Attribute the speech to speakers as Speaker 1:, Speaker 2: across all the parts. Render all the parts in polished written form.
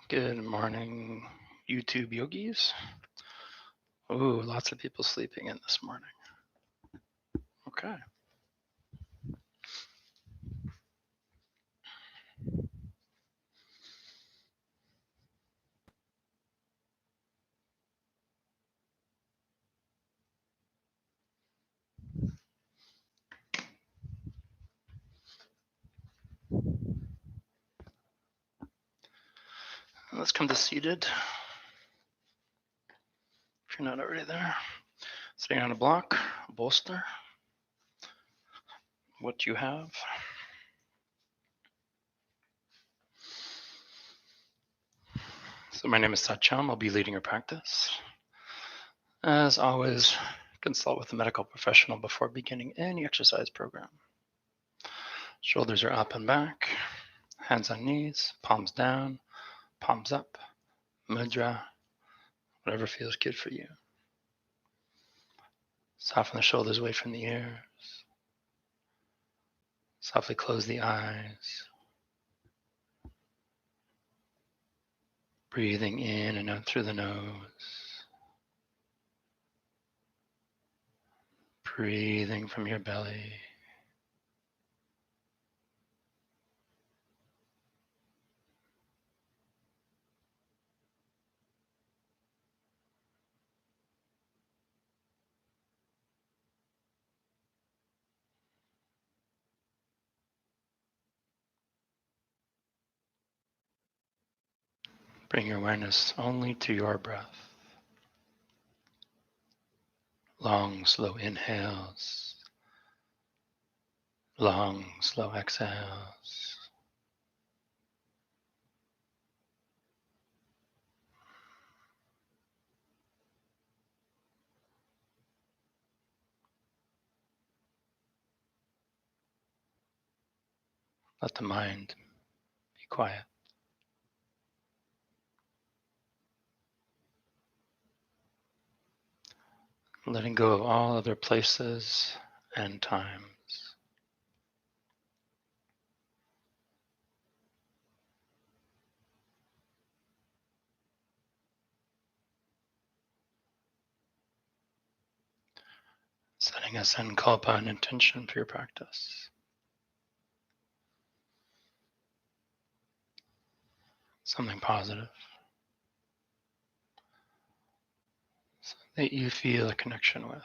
Speaker 1: Good morning, YouTube yogis. Ooh, lots of people sleeping in this morning. Okay. Let's come to seated. If you're not already there, sitting on a block, a bolster, what you have. So, my name is Satyam. I'll be leading your practice. As always, consult with a medical professional before beginning any exercise program. Shoulders are up and back, hands on knees, palms down, palms up, mudra, whatever feels good for you. Soften the shoulders away from the ears. Softly close the eyes. Breathing in and out through the nose. Breathing from your belly. Bring your awareness only to your breath. Long, slow inhales. Long, slow exhales. Let the mind be quiet. Letting go of all other places and times. Setting a sankalpa, an intention for your practice. Something positive. So that you feel a connection with.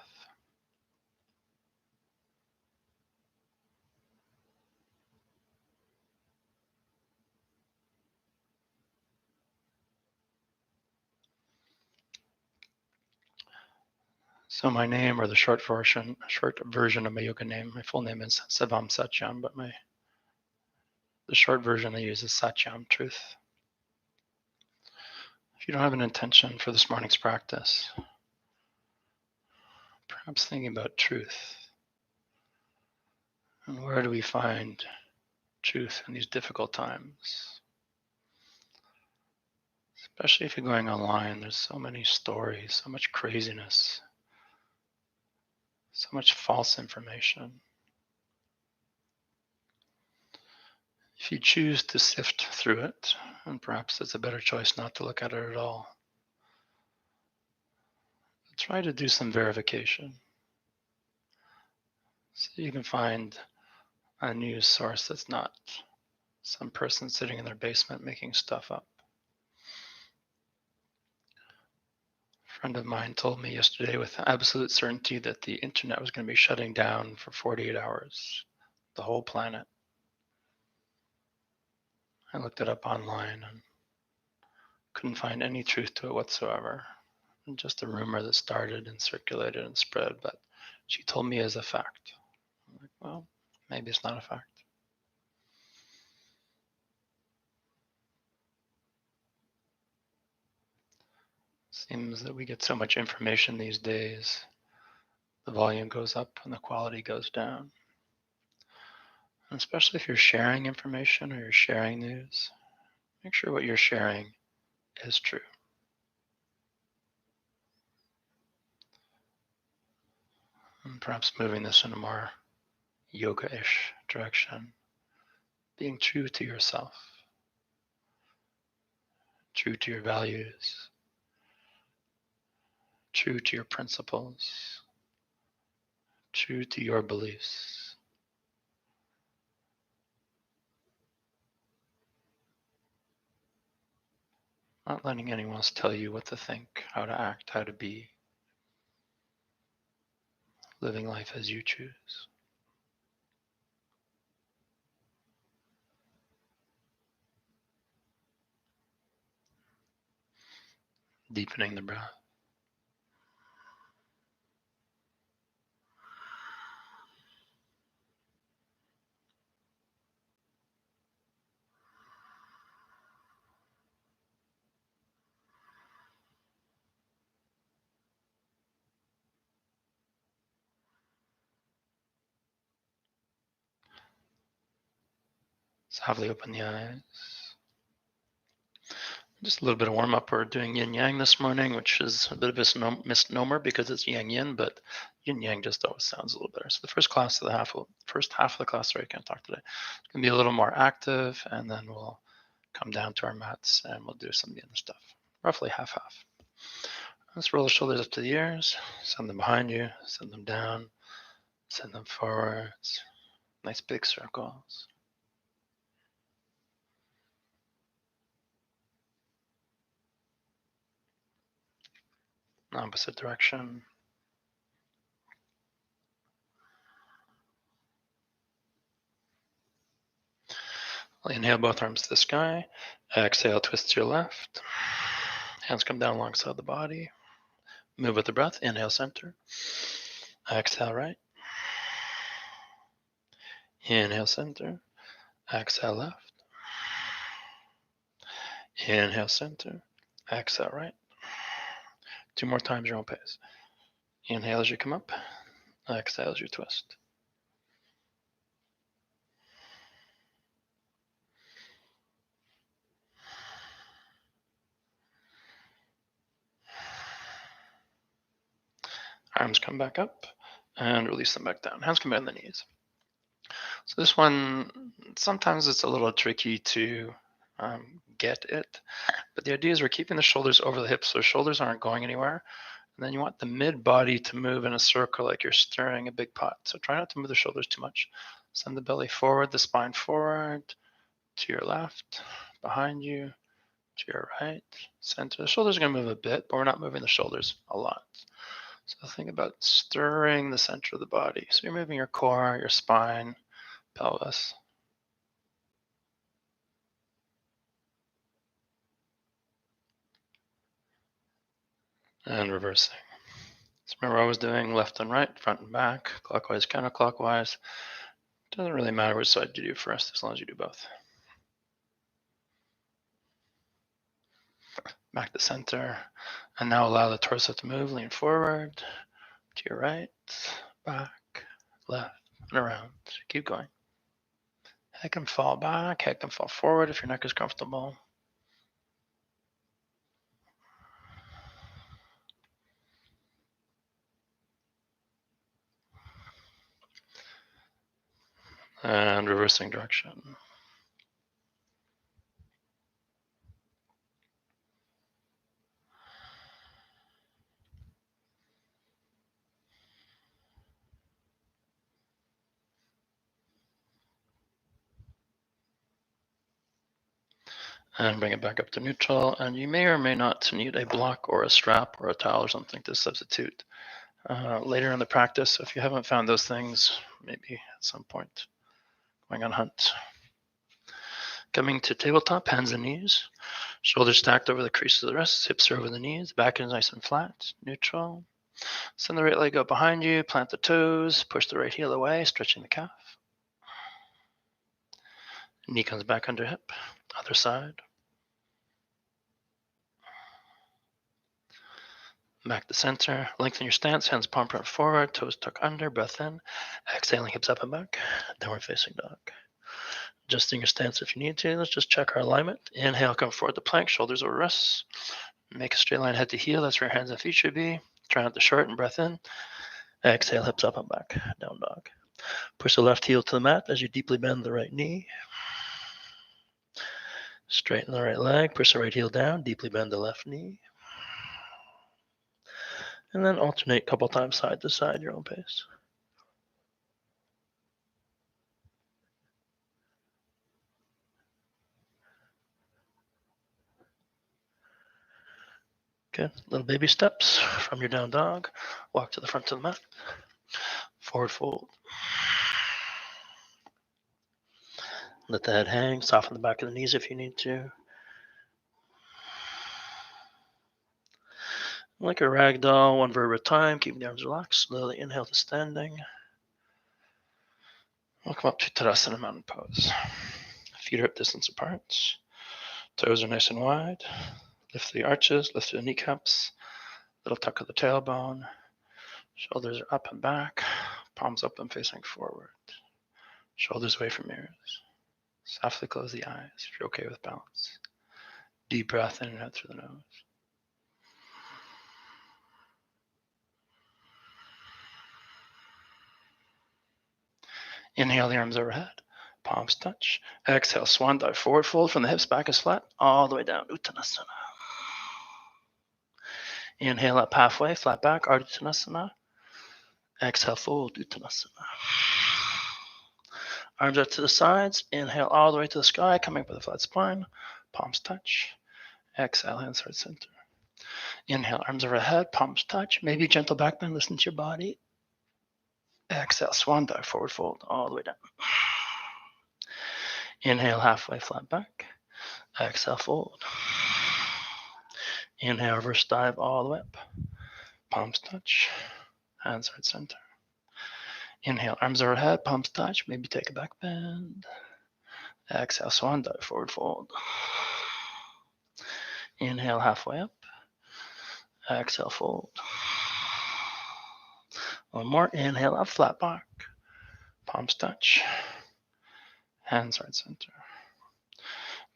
Speaker 1: So my name, or the short version of my yoga name, my full name is Savam Satyam, but the short version I use is Satyam, truth. If you don't have an intention for this morning's practice, perhaps thinking about truth. And where do we find truth in these difficult times? Especially if you're going online, there's so many stories, so much craziness, so much false information. If you choose to sift through it, and perhaps it's a better choice not to look at it at all, try to do some verification. So you can find a news source that's not some person sitting in their basement making stuff up. A friend of mine told me yesterday with absolute certainty that the internet was going to be shutting down for 48 hours, the whole planet. I looked it up online and couldn't find any truth to it whatsoever. Just a rumor that started and circulated and spread, but she told me as a fact. I'm like, well, maybe it's not a fact. Seems that we get so much information these days, the volume goes up and the quality goes down. And especially if you're sharing information or you're sharing news, make sure what you're sharing is true. And perhaps moving this in a more yoga-ish direction, being true to yourself. true to your values, true to your principles, true to your beliefs. Not letting anyone else tell you what to think, how to act, how to be. Living life as you choose. Deepening the breath. Softly open the eyes. Just a little bit of warm up. We're doing yin yang this morning, which is a bit of a misnomer because it's yang yin, but yin yang just always sounds a little better. So the first half of the class, sorry, I can't talk today, it's gonna be a little more active, and then we'll come down to our mats and we'll do some of the other stuff. Roughly half. Let's roll the shoulders up to the ears, send them behind you, send them down, send them forwards. Nice big circles. Opposite direction. Inhale both arms to the sky. Exhale, twist to your left. Hands come down alongside the body. Move with the breath. Inhale, center. Exhale, right. Inhale, center. Exhale, left. Inhale, center. Exhale, right. 2 more times, your own pace. Inhale as you come up. Exhale as you twist. Arms come back up and release them back down. Hands come behind the knees. So this one, sometimes it's a little tricky to get it, but the idea is we're keeping the shoulders over the hips so shoulders aren't going anywhere. And then you want the mid body to move in a circle like you're stirring a big pot. So try not to move the shoulders too much. Send the belly forward, the spine forward, to your left, behind you, to your right, center. The shoulders are going to move a bit, but we're not moving the shoulders a lot. So think about stirring the center of the body. So you're moving your core, your spine, pelvis. And reversing. So remember, I was doing left and right, front and back, clockwise, counterclockwise. Doesn't really matter which side you do first, as long as you do both. Back to center. And now allow the torso to move, lean forward, to your right, back, left, and around. Keep going. Head can fall back, head can fall forward if your neck is comfortable. And reversing direction. And bring it back up to neutral. And you may or may not need a block or a strap or a towel or something to substitute later in the practice. So if you haven't found those things, maybe at some point going on hunt. Coming to tabletop, hands and knees. Shoulders stacked over the creases of the wrists, hips are over the knees, back is nice and flat, neutral. Send the right leg up behind you, plant the toes, push the right heel away, stretching the calf. Knee comes back under hip, other side. Back to center, lengthen your stance, hands palm front forward, toes tuck under, breath in. Exhaling, hips up and back, downward facing dog. Adjusting your stance if you need to. Let's just check our alignment. Inhale, come forward to plank, shoulders over wrists. Make a straight line head to heel, that's where your hands and feet should be. Try not to shorten, breath in. Exhale, hips up and back, down dog. Push the left heel to the mat as you deeply bend the right knee.
Speaker 2: Straighten the right leg, push the right heel down, deeply bend the left knee. And then alternate a couple times side to side, your own pace. Good. Little baby steps from your down dog. Walk to the front of the mat. Forward fold. Let the head hang. Soften the back of the knees if you need to. Like a rag doll, one vertebra at a time. Keep the arms relaxed. Slowly inhale to standing. Welcome up to Tadasana Mountain Pose. Feet are hip distance apart. Toes are nice and wide. Lift the arches, lift the kneecaps. Little tuck of the tailbone. Shoulders are up and back. Palms up and facing forward. Shoulders away from ears. Softly close the eyes if you're okay with balance. Deep breath in and out through the nose. Inhale the arms overhead. Palms touch. Exhale, swan dive, forward fold from the hips, back is flat, all the way down, Uttanasana. Inhale up halfway, flat back, Ardha Uttanasana. Exhale, fold, Uttanasana. Arms out to the sides. Inhale all the way to the sky, coming up with a flat spine. Palms touch. Exhale, hands heart center. Inhale, arms overhead, palms touch. Maybe gentle back bend, listen to your body. Exhale, swan dive, forward fold, all the way down. Inhale, halfway, flat back. Exhale, fold. Inhale, reverse dive all the way up. Palms touch. Hands heart center. Inhale, arms overhead, palms touch. Maybe take a back bend. Exhale, swan dive, forward fold. Inhale, halfway up. Exhale, fold. One more. Inhale up, flat back. Palms touch. Hands heart center.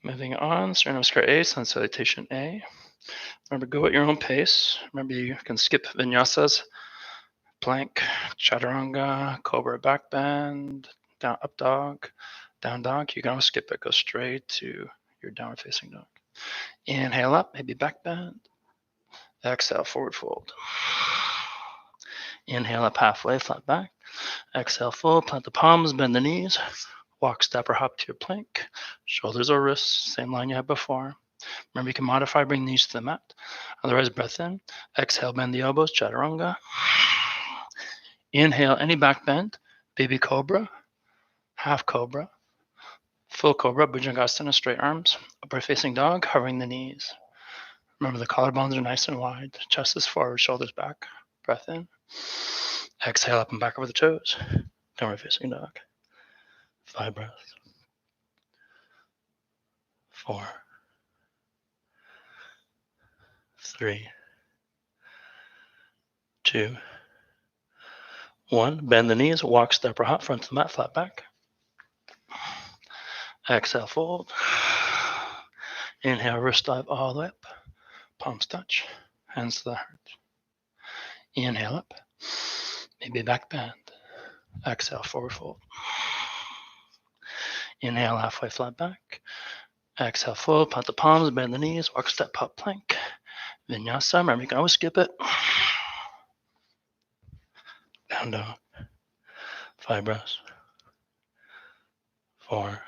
Speaker 2: Moving on, Sternum A, Sun Salutation A. Remember, go at your own pace. Remember, you can skip vinyasas, plank, chaturanga, cobra back bend, down up dog, down dog. You can always skip it. Go straight to your downward facing dog. Inhale up, maybe back bend. Exhale, forward fold. Inhale up halfway, flat back. Exhale, fold, plant the palms, bend the knees. Walk, step, or hop to your plank. Shoulders or wrists, same line you had before. Remember, you can modify, bring the knees to the mat. Otherwise, breath in. Exhale, bend the elbows, chaturanga. Inhale, any back bend. Baby cobra, half cobra, full cobra, bhujangasana, straight arms. Upward facing dog, hovering the knees. Remember, the collarbones are nice and wide. Chest is forward, shoulders back. Breath in. Exhale, up and back over the toes. Downward facing dog. 5 breaths. 4, 3, 2, 1. Bend the knees, walk, step, or hop, front to the mat, flat back. Exhale, fold. Inhale, wrist dive all the way up. Palms touch, hands to the heart. Inhale up, maybe back bend. Exhale, forward fold. Inhale, halfway flat back. Exhale, fold, plant the palms, bend the knees, walk, step, up, plank. Vinyasa, remember you can always skip it. Down dog. 5 breaths. 4,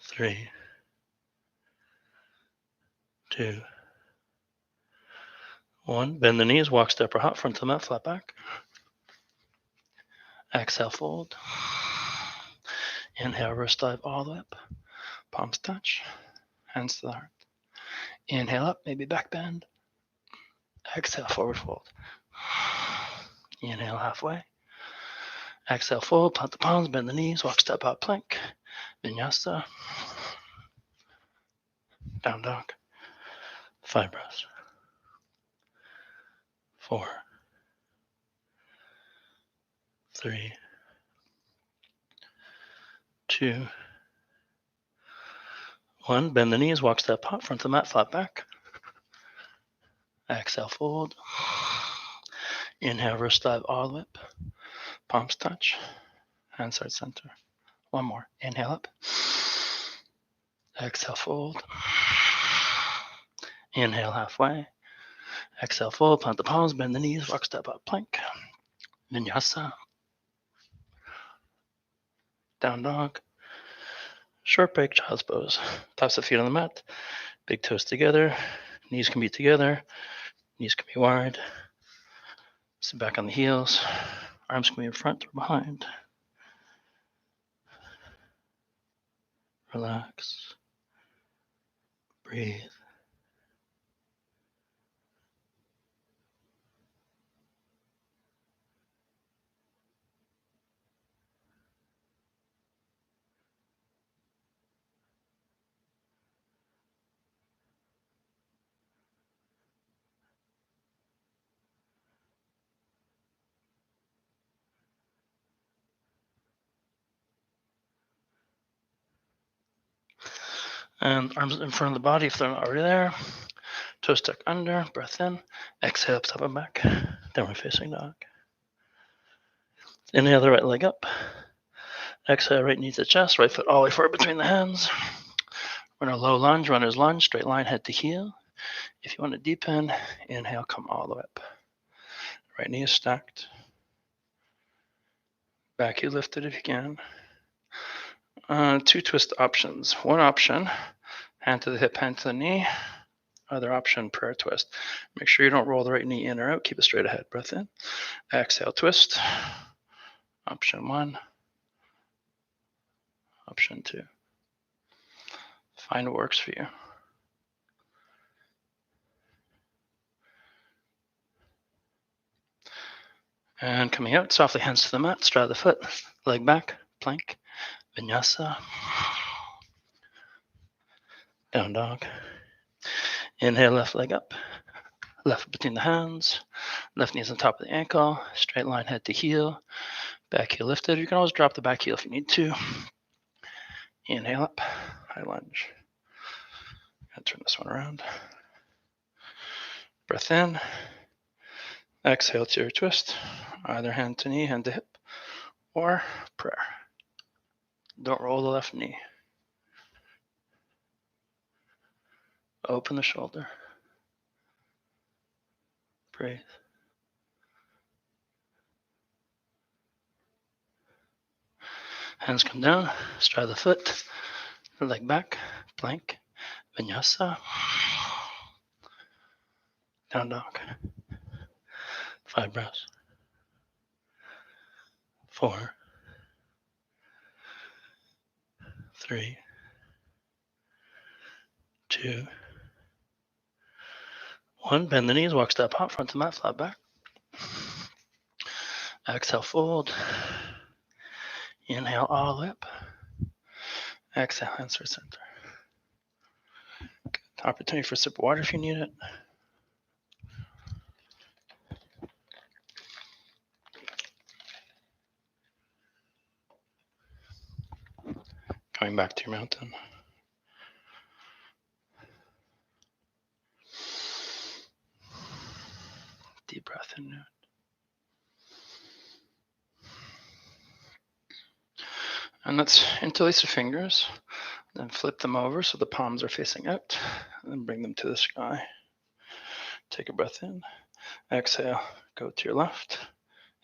Speaker 2: 3, 2, 1. Bend the knees, walk, step, or hop, front to the mat, flat back. Exhale, fold. Inhale, wrist dive all the way up. Palms touch, hands to the heart. Inhale up, maybe back bend. Exhale, forward fold. Inhale, halfway. Exhale, fold, plant the palms, bend the knees, walk, step, out, plank. Vinyasa. Down dog. 5 breaths. 4, 3, 2, 1. Bend the knees, walk, step, hop, front to the mat, flat back. Exhale, fold. Inhale, wrist dive all the way up. Palms touch. Hands heart center.
Speaker 1: One more. Inhale up. Exhale, fold. Inhale halfway. Exhale, fold. Plant the palms, bend the knees, rock step up, plank. Vinyasa. Down dog. Short break, child's pose. Tops of feet on the mat. Big toes together. Knees can be together. Knees can be wide. Sit back on the heels. Arms can be in front or behind. Relax. Breathe. And arms in front of the body if they're not already there. Toes tuck under, breath in. Exhale, up, and back. Downward facing dog. Inhale the right leg up. Exhale, right knee to chest, right foot all the way forward between the hands. We're in a low lunge, runner's lunge, straight line, head to heel. If you want to deepen, inhale, come all the way up. Right knee is stacked. Back heel lifted if you can. Two twist options. One option, hand to the hip, hand to the knee. Other option, prayer twist. Make sure you don't roll the right knee in or out. Keep it straight ahead. Breath in. Exhale, twist. Option one. Option two. Find what works for you. And coming out, softly hands to the mat, straddle the foot, leg back, plank, vinyasa. Down dog. Inhale, left leg up, left between the hands, left knee is on top of the ankle, straight line head to heel, back heel lifted. You can always drop the back heel if you need to. Inhale up, high lunge. Gonna turn this one around. Breath in. Exhale to your twist, either hand to knee, hand to hip, or prayer. Don't roll the left knee. Open the shoulder. Breathe. Hands come down, straddle the foot, leg back, plank, vinyasa. Down dog. 5 breaths. 4, 3, 2, 1. Bend the knees, walk step hop, front to mat, flat back. Exhale, fold. Inhale all the way up. Exhale, hands to center. Good. Opportunity for a sip of water if you need it. Going back to your mountain. Deep breath in. And let's interlace your fingers, then flip them over so the palms are facing out, and then bring them to the sky. Take a breath in. Exhale, go to your left.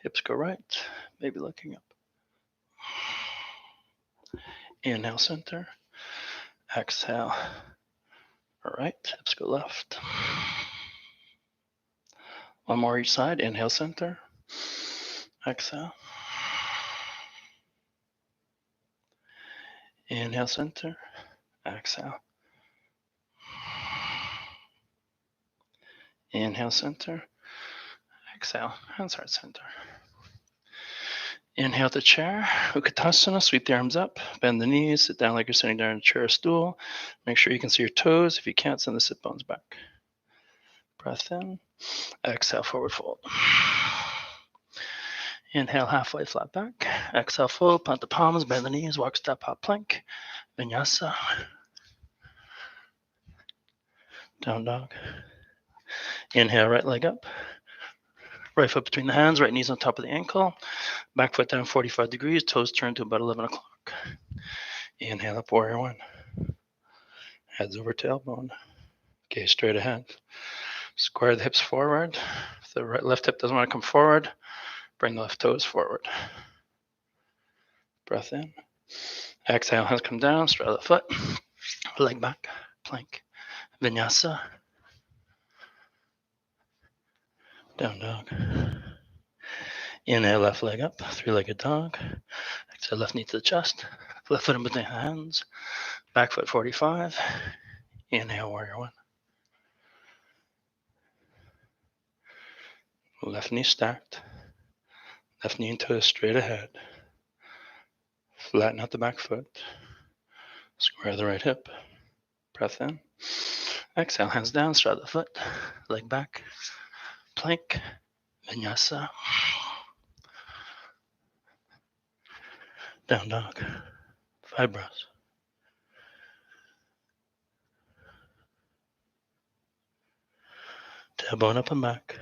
Speaker 1: Hips go right, maybe looking up. Inhale, center. Exhale, right, hips go left. One more each side. Inhale, center. Exhale. Inhale, center. Exhale. Inhale, center. Exhale, hands heart center. Inhale to chair, Utkatasana, sweep the arms up, bend the knees, sit down like you're sitting down in a chair or stool. Make sure you can see your toes. If you can't, send the sit bones back. Breath in, exhale, forward fold. Inhale, halfway flat back. Exhale, fold, plant the palms, bend the knees, walk step, hop plank, vinyasa. Down dog. Inhale, right leg up. Right foot between the hands, right knees on top of the ankle. Back foot down 45 degrees, toes turn to about 11 o'clock. Inhale up, warrior one. Heads over tailbone. Gaze straight ahead. Square the hips forward. If the left hip doesn't want to come forward, bring the left toes forward. Breath in. Exhale, hands come down, straddle the foot. Leg back, plank. Vinyasa. Down dog. Inhale, left leg up, three-legged dog. Exhale, left knee to the chest. Left foot in between the hands. Back foot 45. Inhale, warrior one. Left knee stacked. Left knee and toes straight ahead. Flatten out the back foot. Square the right hip. Breath in. Exhale, hands down, straddle the foot. Leg back. Plank. Vinyasa. Down dog. 5 breaths. Tailbone up and back.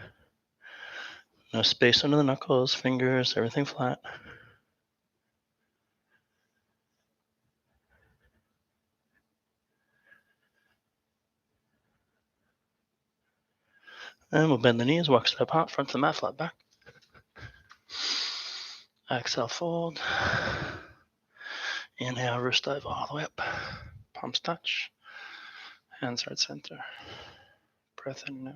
Speaker 1: No space under the knuckles, fingers, everything flat. And we'll bend the knees, walk step hop, front to the mat, flat back. Exhale, fold. Inhale, wrist dive all the way up. Palms touch. Hands heart center. Breath in and out.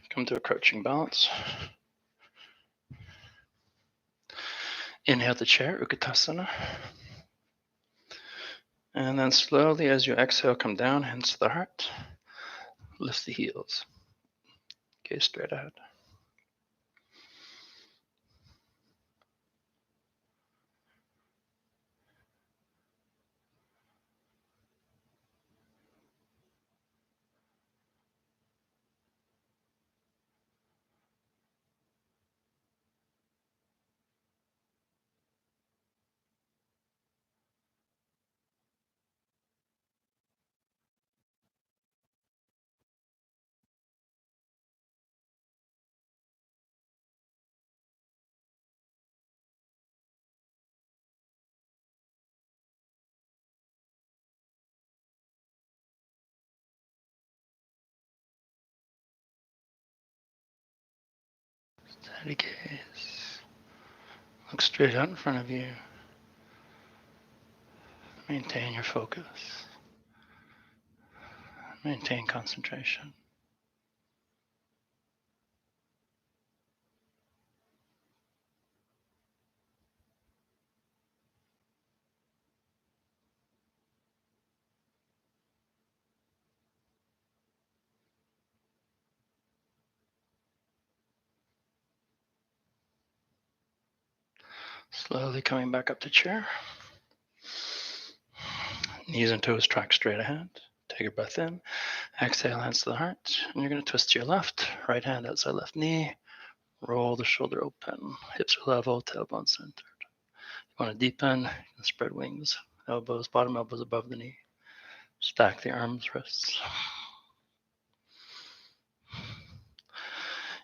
Speaker 1: Come to a crouching balance. Inhale the chair, Utkatasana. And then slowly as you exhale, come down, hands to the heart. Lift the heels. Gaze straight ahead. Steady gaze. Look straight out in front of you. Maintain your focus. Maintain concentration. Slowly coming back up to chair. Knees and toes track straight ahead. Take a breath in. Exhale, hands to the heart. And you're going to twist to your left. Right hand outside left knee. Roll the shoulder open. Hips are level, tailbone centered. You want to deepen, spread wings. Elbows, bottom elbows above the knee. Stack the arms, wrists.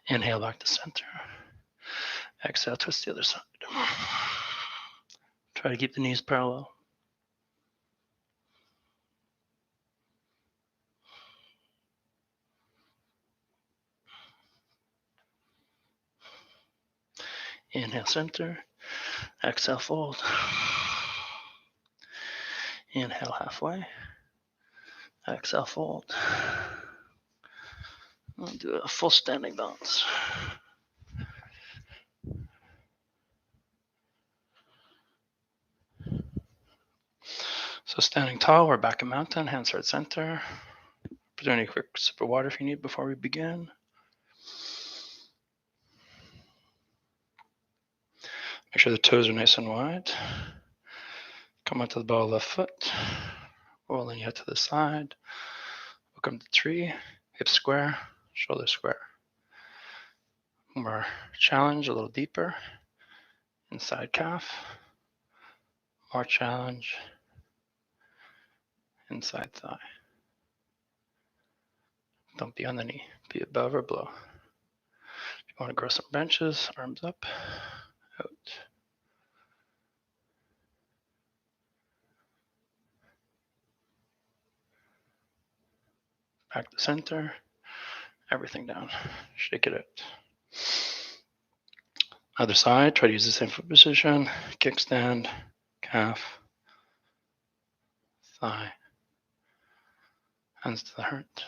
Speaker 1: Inhale back to center. Exhale, twist the other side. Try to keep the knees parallel. Inhale, center. Exhale, fold. Inhale, halfway. Exhale, fold. I'll do a full standing balance. So standing tall, we're back in mountain, hands heart center. Doing a quick sip of water if you need before we begin. Make sure the toes are nice and wide. Come onto the ball of the left foot. Rolling your head to the side. Welcome to tree. Hips square, shoulder square. More challenge, a little deeper. Inside calf. More challenge. Inside thigh. Don't be on the knee. Be above or below. If want to grow some benches, arms up, out. Back to center, everything down, shake it out. Other side, try to use the same foot position, kickstand, calf, thigh, hands to the heart.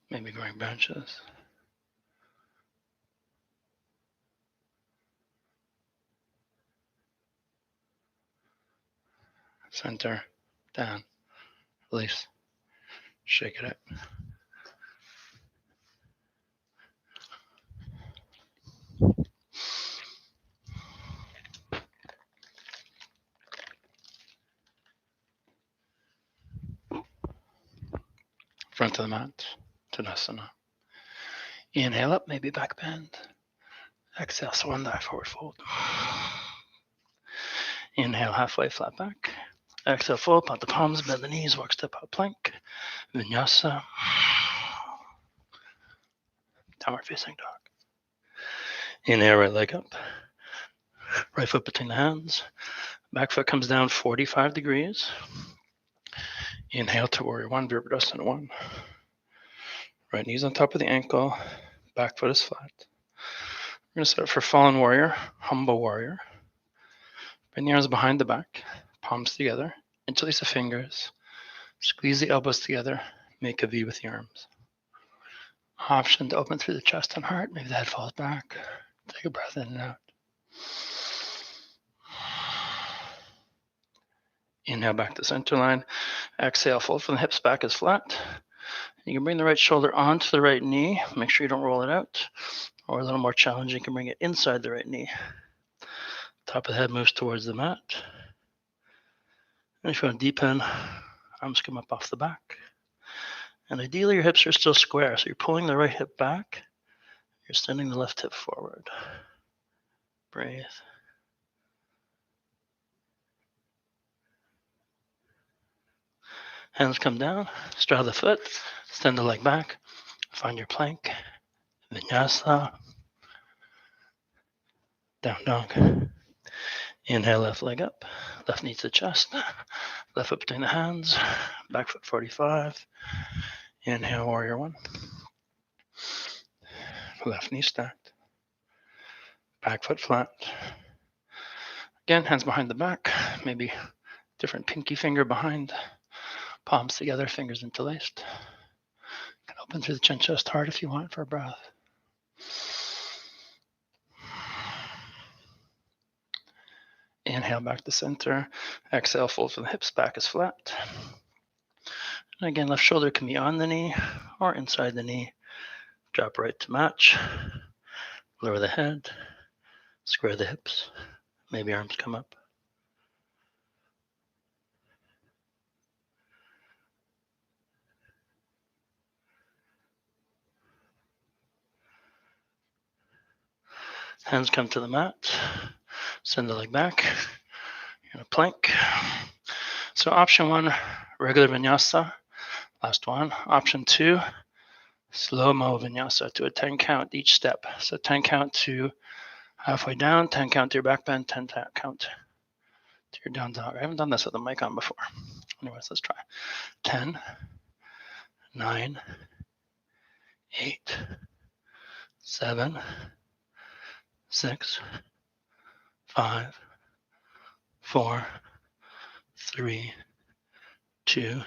Speaker 1: Maybe growing benches. Center, down, release, shake it out. Front of the mat, Tadasana. Inhale up, maybe back bend. Exhale, swan dive, forward fold. Inhale, halfway flat back. Exhale, fold, plant the palms, bend the knees, walk step out plank. Vinyasa. Downward facing dog. Inhale, right leg up. Right foot between the hands. Back foot comes down 45 degrees. Inhale to warrior one, Virabhadrasana 1. Right knee's on top of the ankle. Back foot is flat. We're going to set up for fallen warrior, humble warrior. Bring the arms behind the back, palms together, interlace the fingers, squeeze the elbows together, make a V with the arms. Option to open through the chest and heart, maybe the head falls back. Take a breath in and out. Inhale back to center line. Exhale, fold from the hips back as flat. You can bring the right shoulder onto the right knee. Make sure you don't roll it out. Or a little more challenging, you can bring it inside the right knee. Top of the head moves towards the mat. And if you want to deepen, arms come up off the back. And ideally, your hips are still square. So you're pulling the right hip back. You're sending the left hip forward. Breathe. Hands come down. Straddle the foot. Extend the leg back. Find your plank. Vinyasa. Down dog. Inhale, left leg up. Left knee to the chest. Left foot between the hands. Back foot 45. Inhale, warrior one. Left knee stacked. Back foot flat. Again, hands behind the back. Maybe different pinky finger behind. Palms together, fingers interlaced. You can open through the chin, chest, heart if you want for a breath. Inhale back to center. Exhale, fold from the hips, back is flat. And again, left shoulder can be on the knee or inside the knee. Drop right to match. Lower the head. Square the hips. Maybe arms come up. Hands come to the mat. Send the leg back. You're in a plank. So option one, regular vinyasa. Last one. Option two, slow-mo vinyasa to a 10 count each step. So 10 count to halfway down, 10 count to your back bend, 10 count to your down dog. I haven't done this with the mic on before. Anyways, let's try. 10, 9, 8, 7, 6, 5, 4, 3, 2,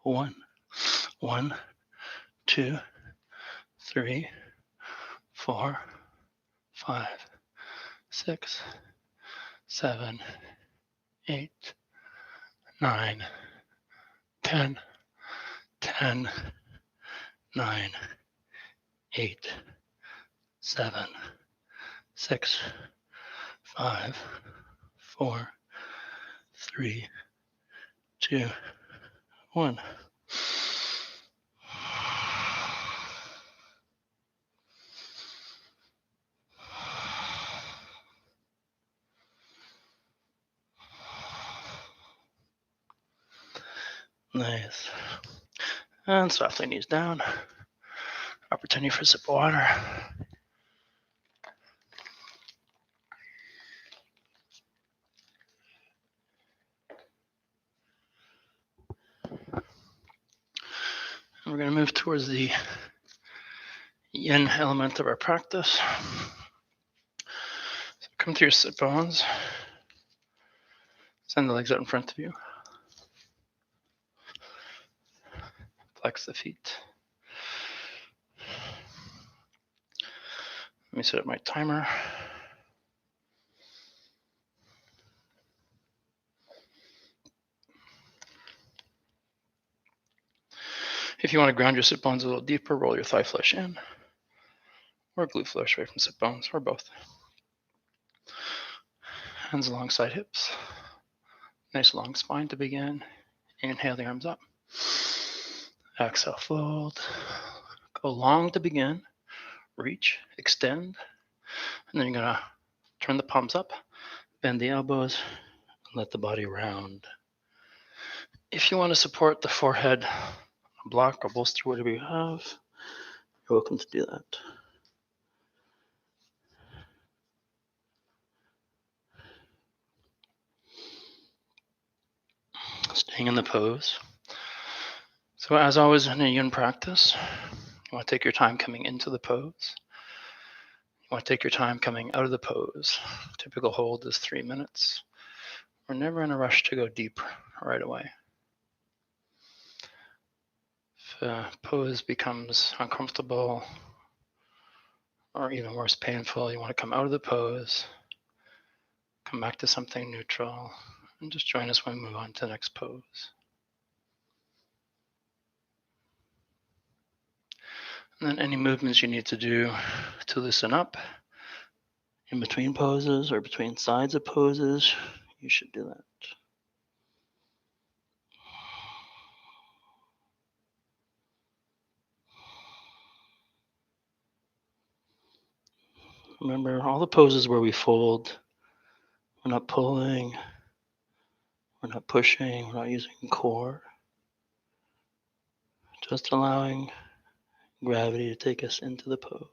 Speaker 1: 1. 1, 2, 3, 4, 5, 6, 7, 8, 9, 10, 10, 9, 8, 7, 6, 5, 4, 3, 2, 1.
Speaker 2: Nice. And softly knees down. Opportunity for a sip of water. And we're going to move towards the yin element of our practice. So come to your sit bones. Send the legs out in front of you. Flex the feet. Let me set up my timer. If you want to ground your sit bones a little deeper, roll your thigh flesh in, or glute flesh away from sit bones, or both. Hands alongside hips. Nice long spine to begin. Inhale the arms up. Exhale, fold. Go long to begin. Reach, extend. And then you're going to turn the palms up, bend the elbows, and let the body round. If you want to support the forehead, block or bolster whatever you have, you're welcome to do that. Staying in the pose. So as always in a yin practice, you want to take your time coming into the pose. You want to take your time coming out of the pose. Typical hold is 3 minutes. We're never in a rush to go deep right away. If a pose becomes uncomfortable or even worse, painful, you want to come out of the pose, come back to something neutral, and just join us when we move on to the next pose. And then any movements you need to do to loosen up in between poses or between sides of poses, you should do that. Remember, all the poses where we fold, we're not pulling, we're not pushing, we're not using core. Just allowing gravity to take us into the pose.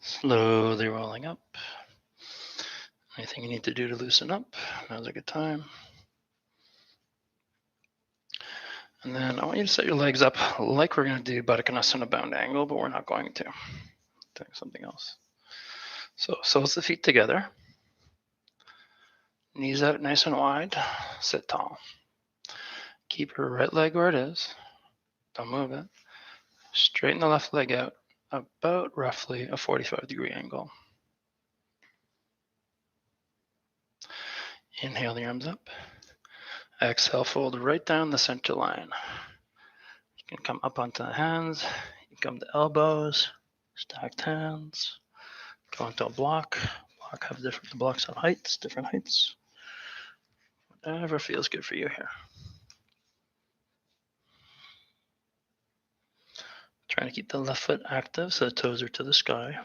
Speaker 2: Slowly rolling up. Anything you need to do to loosen up, now's a good time. And then I want you to set your legs up like we're going to do Baddha bound angle, but we're not going to. Doing something else. So soles the feet together. Knees out nice and wide. Sit tall. Keep your right leg where it is. Don't move it. Straighten the left leg out about roughly a 45-degree angle. Inhale the arms up. Exhale, fold right down the center line. You can come up onto the hands. You can come to elbows, stacked hands. Go into a block. The blocks have heights, different heights. Whatever feels good for you here. Trying to keep the left foot active so the toes are to the sky.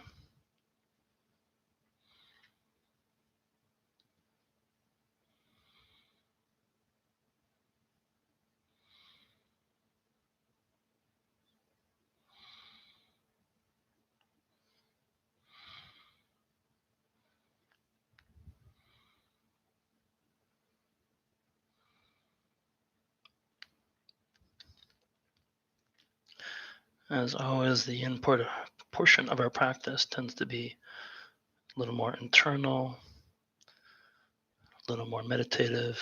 Speaker 2: As always, the input portion of our practice tends to be a little more internal, a little more meditative.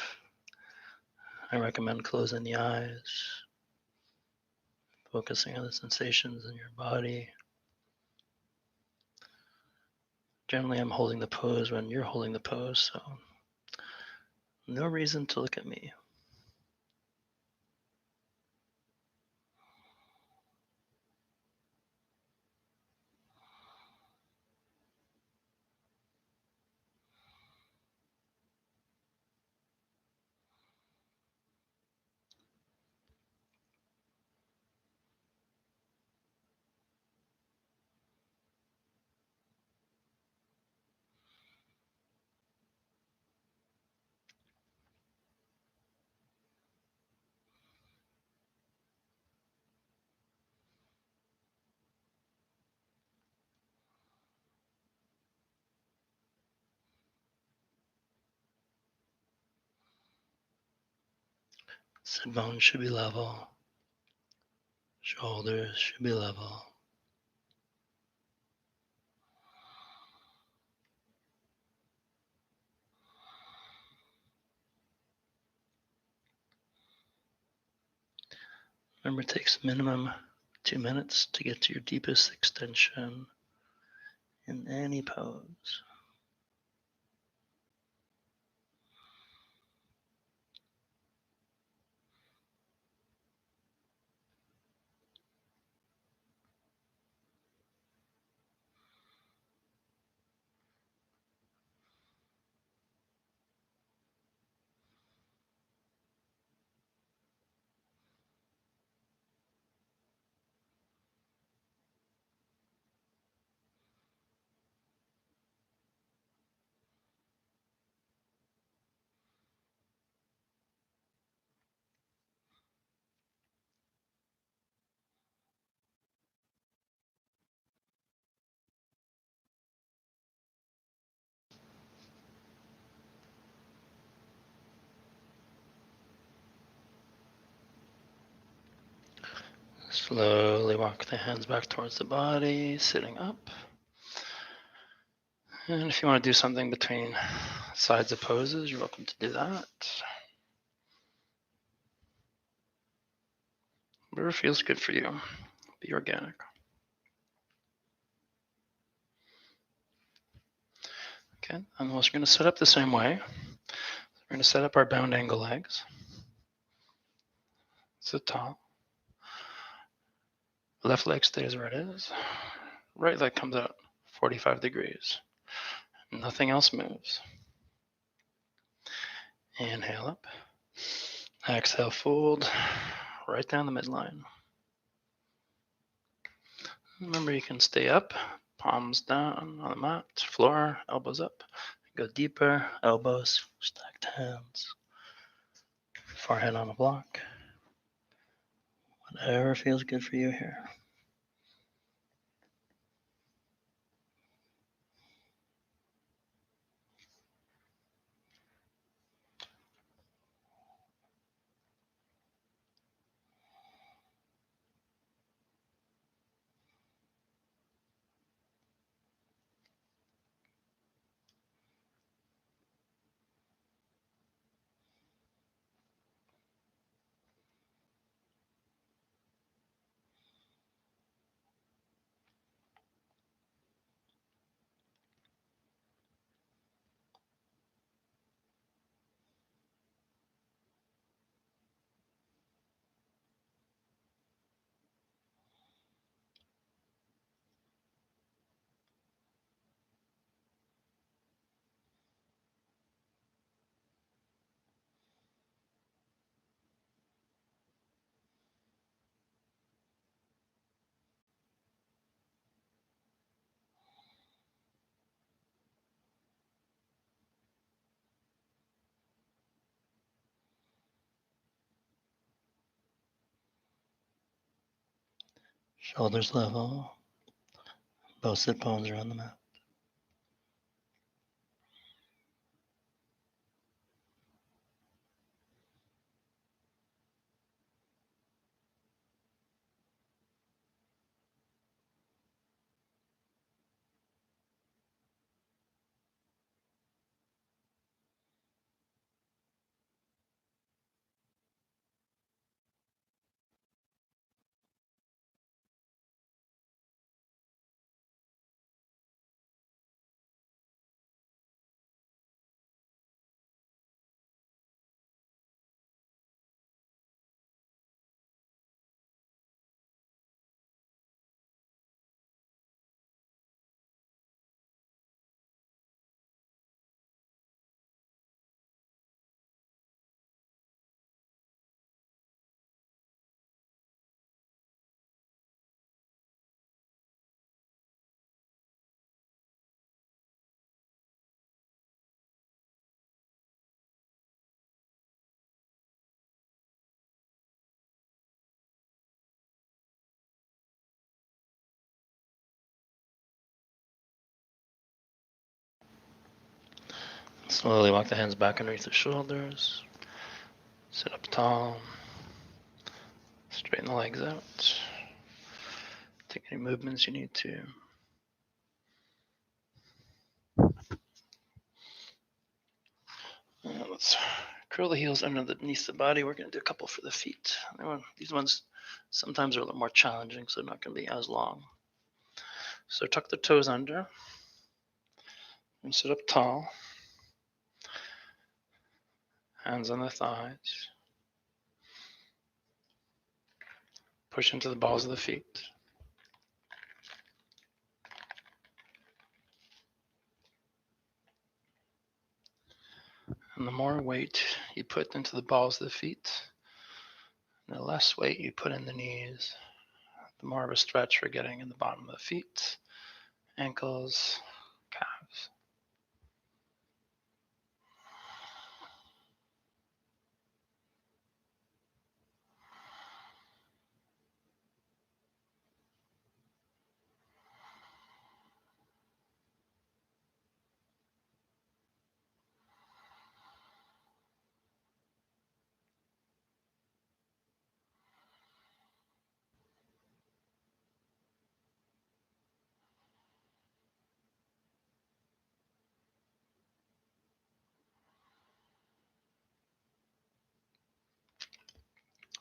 Speaker 2: I recommend closing the eyes, focusing on the sensations in your body. Generally, I'm holding the pose when you're holding the pose, so no reason to look at me. Sit bones should be level. Shoulders should be level. Remember, it takes minimum 2 minutes to get to your deepest extension in any pose. Slowly walk the hands back towards the body, sitting up. And if you want to do something between sides of poses, you're welcome to do that. Whatever feels good for you. Be organic. Okay, and we're going to set up the same way. We're going to set up our bound angle legs. Sit tall. Left leg stays where it is. Right leg comes out 45 degrees. Nothing else moves. Inhale up. Exhale, fold right down the midline. Remember, you can stay up, palms down on the mat, floor, elbows up. Go deeper, elbows, stacked hands, forehead on a block. Whatever feels good for you here. Shoulders level. Both sit bones are on the mat. Slowly walk the hands back underneath the shoulders. Sit up tall. Straighten the legs out. Take any movements you need to. Let's curl the heels underneath the body. We're going to do a couple for the feet. These ones sometimes are a little more challenging, so they're not going to be as long. So tuck the toes under and sit up tall. Hands on the thighs. Push into the balls of the feet. And the more weight you put into the balls of the feet, the less weight you put in the knees, the more of a stretch we're getting in the bottom of the feet, ankles, calves.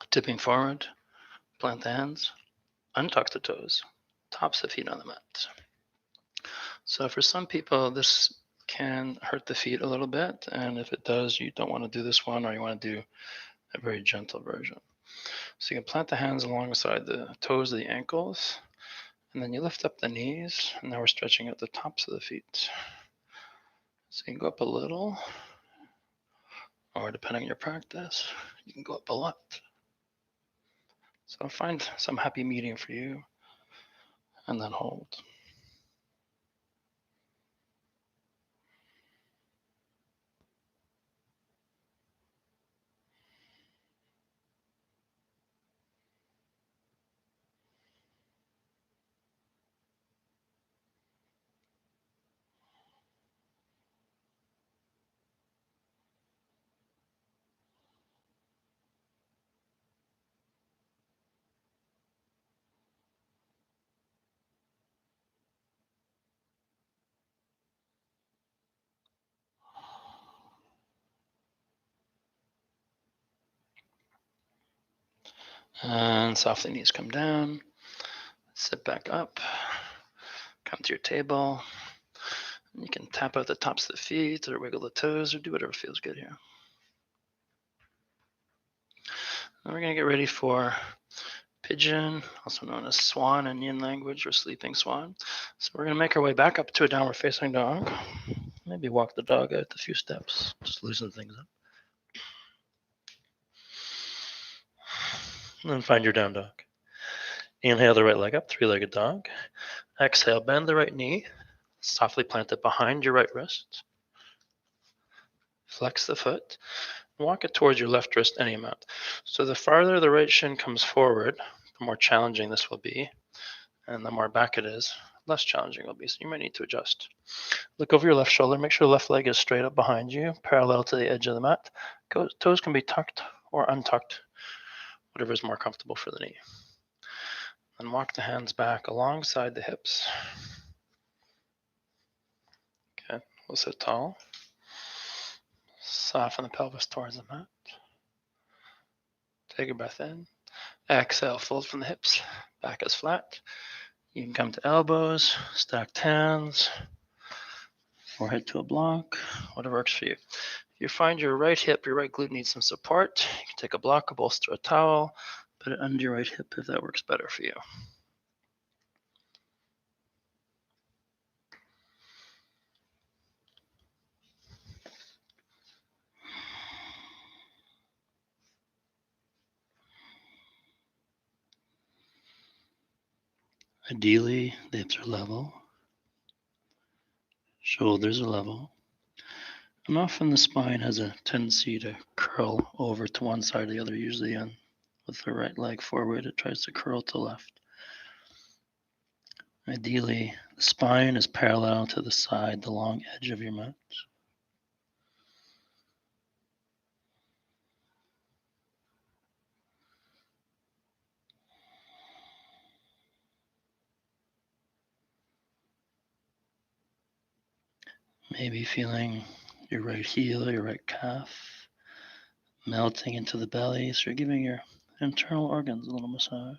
Speaker 2: Tipping forward, plant the hands, untuck the toes, tops of feet on the mat. So for some people, this can hurt the feet a little bit, and if it does, you don't want to do this one, or you want to do a very gentle version. So you can plant the hands alongside the toes of the ankles, and then you lift up the knees, and now we're stretching out the tops of the feet. So you can go up a little, or depending on your practice, you can go up a lot. So find some happy medium for you, and then hold. And softly knees come down, sit back up, come to your table. You can tap out the tops of the feet or wiggle the toes or do whatever feels good here. And we're going to get ready for pigeon, also known as swan in yin language, or sleeping swan. So we're going to make our way back up to a downward facing dog. Maybe walk the dog out a few steps, just loosen things up. And then find your down dog. Inhale the right leg up, three-legged dog. Exhale, bend the right knee. Softly plant it behind your right wrist. Flex the foot. Walk it towards your left wrist any amount. So the farther the right shin comes forward, the more challenging this will be. And the more back it is, less challenging it will be. So you might need to adjust. Look over your left shoulder. Make sure the left leg is straight up behind you, parallel to the edge of the mat. Toes can be tucked or untucked, whatever is more comfortable for the knee. And walk the hands back alongside the hips. Okay, we'll sit tall. Soften the pelvis towards the mat. Take a breath in. Exhale, fold from the hips. Back is flat. You can come to elbows, stacked hands, forehead to a block, whatever works for you. If you find your right hip, your right glute needs some support, you can take a block, a bolster, a towel, put it under your right hip if that works better for you. Ideally, the hips are level, shoulders are level, and often the spine has a tendency to curl over to one side or the other, usually with the right leg forward, it tries to curl to left. Ideally, the spine is parallel to the side, the long edge of your mat. Maybe feeling your right heel, your right calf melting into the belly, so you're giving your internal organs a little massage.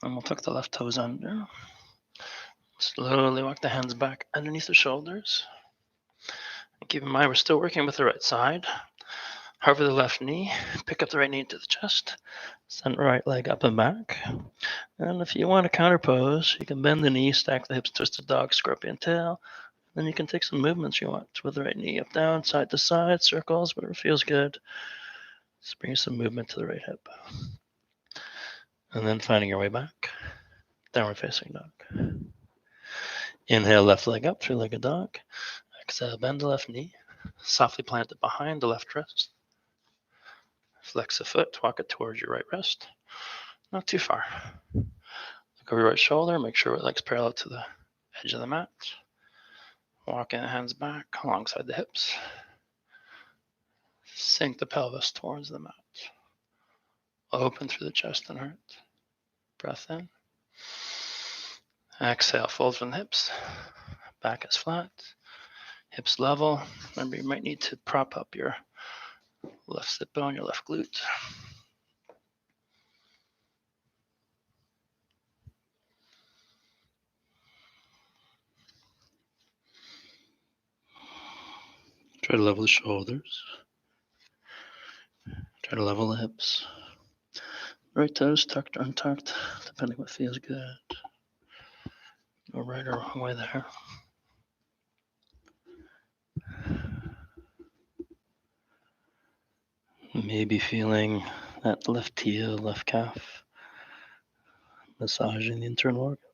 Speaker 2: And we'll tuck the left toes under. Slowly walk the hands back underneath the shoulders. And keep in mind, we're still working with the right side. Hover the left knee, pick up the right knee to the chest, send the right leg up and back. And if you want to counter pose, you can bend the knee, stack the hips, twisted dog, scorpion tail. Then you can take some movements you want with the right knee up, down, side to side, circles, whatever feels good. Just bring some movement to the right hip. And then finding your way back, downward facing dog. Inhale, left leg up, three-legged dog. Exhale, bend the left knee, softly plant it behind the left wrist. Flex the foot, walk it towards your right wrist. Not too far. Look over your right shoulder, make sure your leg's parallel to the edge of the mat. Walking the hands back alongside the hips. Sink the pelvis towards the mat. Open through the chest and heart. Breath in. Exhale, fold from the hips. Back is flat. Hips level. Remember, you might need to prop up your Left sit bone, your left glute. Try to level the shoulders. Try to level the hips. Right toes tucked or untucked, depending what feels good. No right or wrong way there. Maybe feeling that left heel, left calf, massaging the internal organs.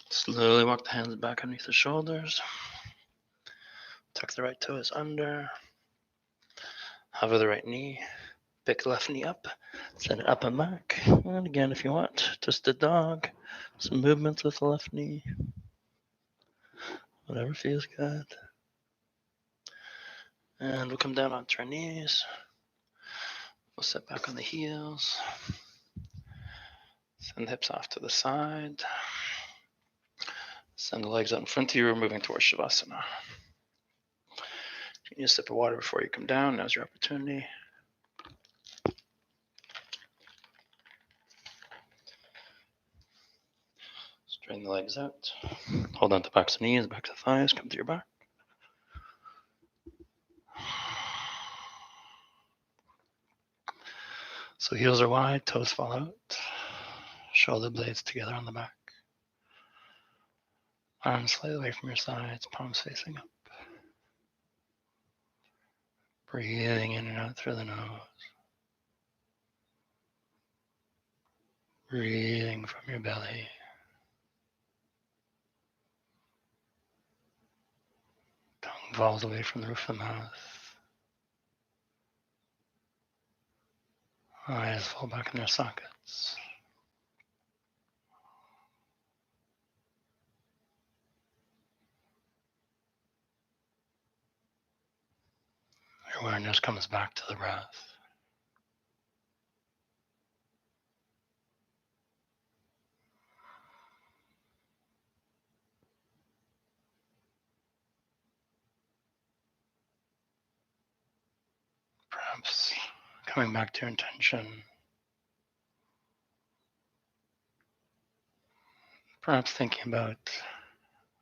Speaker 2: Slowly walk the hands back underneath the shoulders. Tuck the right toes under. Hover the right knee. Pick the left knee up. Send it up and back. And again, if you want, just a dog. Some movements with the left knee. Whatever feels good. And we'll come down onto our knees. We'll sit back on the heels. Send the hips off to the side. Send the legs out in front of you. We're moving towards Shavasana. You need a sip of water before you come down. Now's your opportunity. Straighten the legs out. Hold on to the backs of the knees, back to the thighs. Come to your back. So heels are wide, toes fall out. Shoulder blades together on the back. Arms slightly away from your sides, palms facing up. Breathing in and out through the nose. Breathing from your belly. Tongue falls away from the roof of the mouth. Eyes fall back in their sockets. Your awareness comes back to the breath.
Speaker 1: Perhaps coming back to your intention. Perhaps thinking about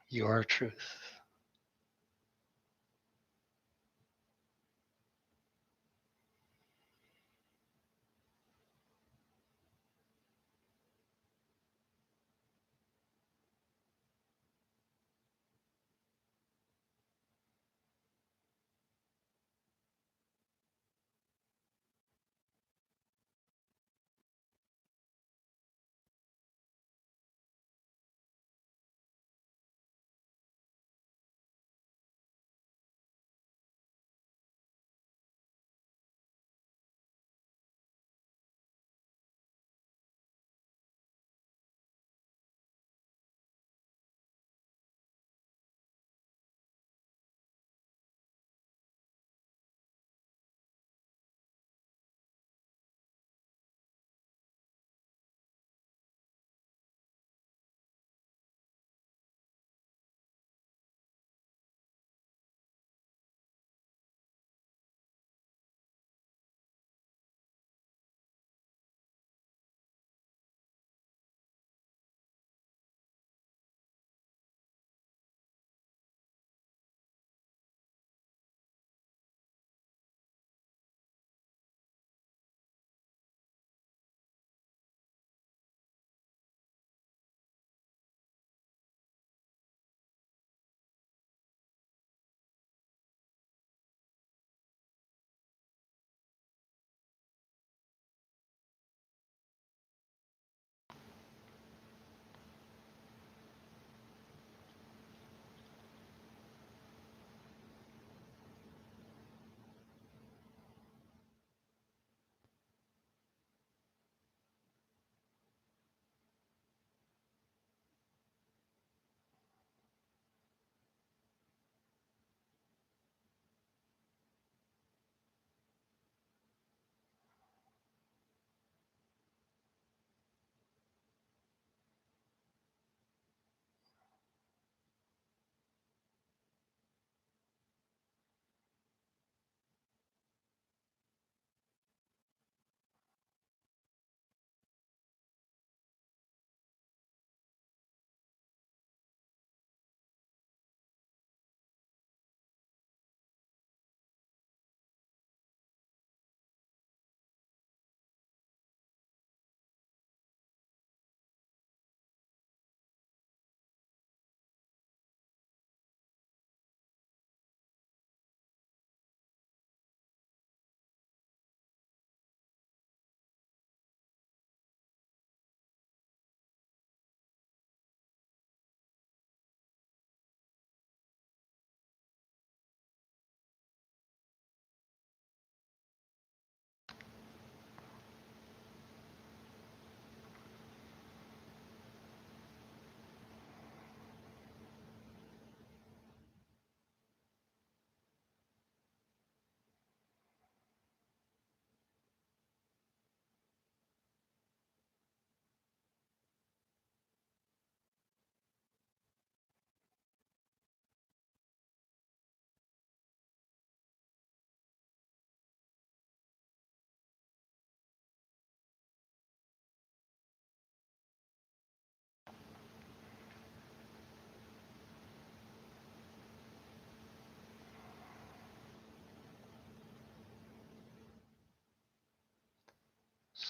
Speaker 1: your truth.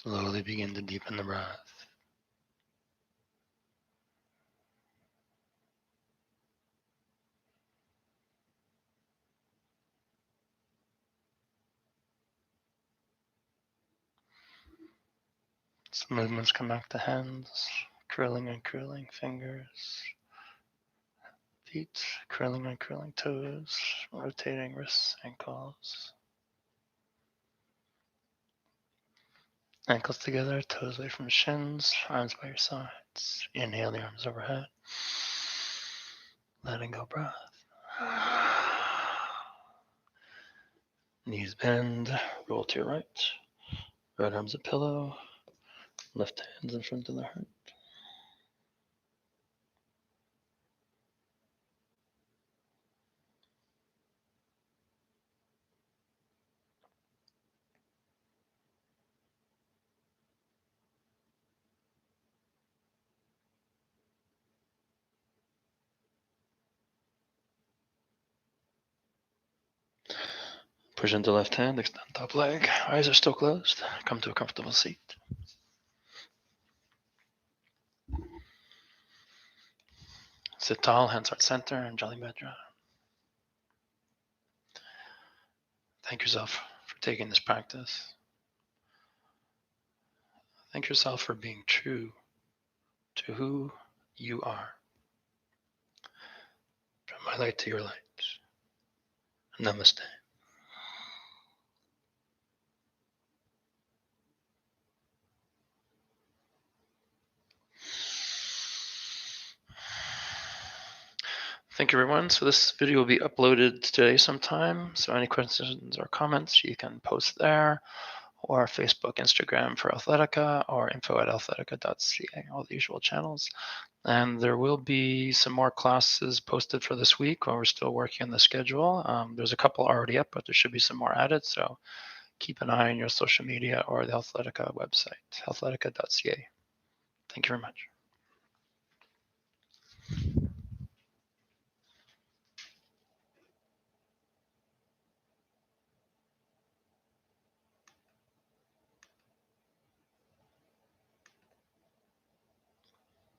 Speaker 1: Slowly begin to deepen the breath. Some movements come back to hands, curling and curling fingers, feet, curling and curling toes, rotating wrists, ankles. Ankles together, toes away from shins, arms by your sides. Inhale the arms overhead. Letting go breath. Knees bend, roll to your right. Right arm's a pillow. Left hands in front of the heart.
Speaker 2: Push into left hand, extend top leg. Eyes are still closed. Come to a comfortable seat. Sit tall, hands heart center, and Jolly Mudra. Thank yourself for taking this practice. Thank yourself for being true to who you are. From my light to your light. Namaste. Thank you, everyone. So this video will be uploaded today sometime. So any questions or comments, you can post there, or Facebook, Instagram for Athletica, or info@athletica.ca, all the usual channels. And there will be some more classes posted for this week while we're still working on the schedule. There's a couple already up, but there should be some more added. So keep an eye on your social media or the Athletica website, athletica.ca. Thank you very much.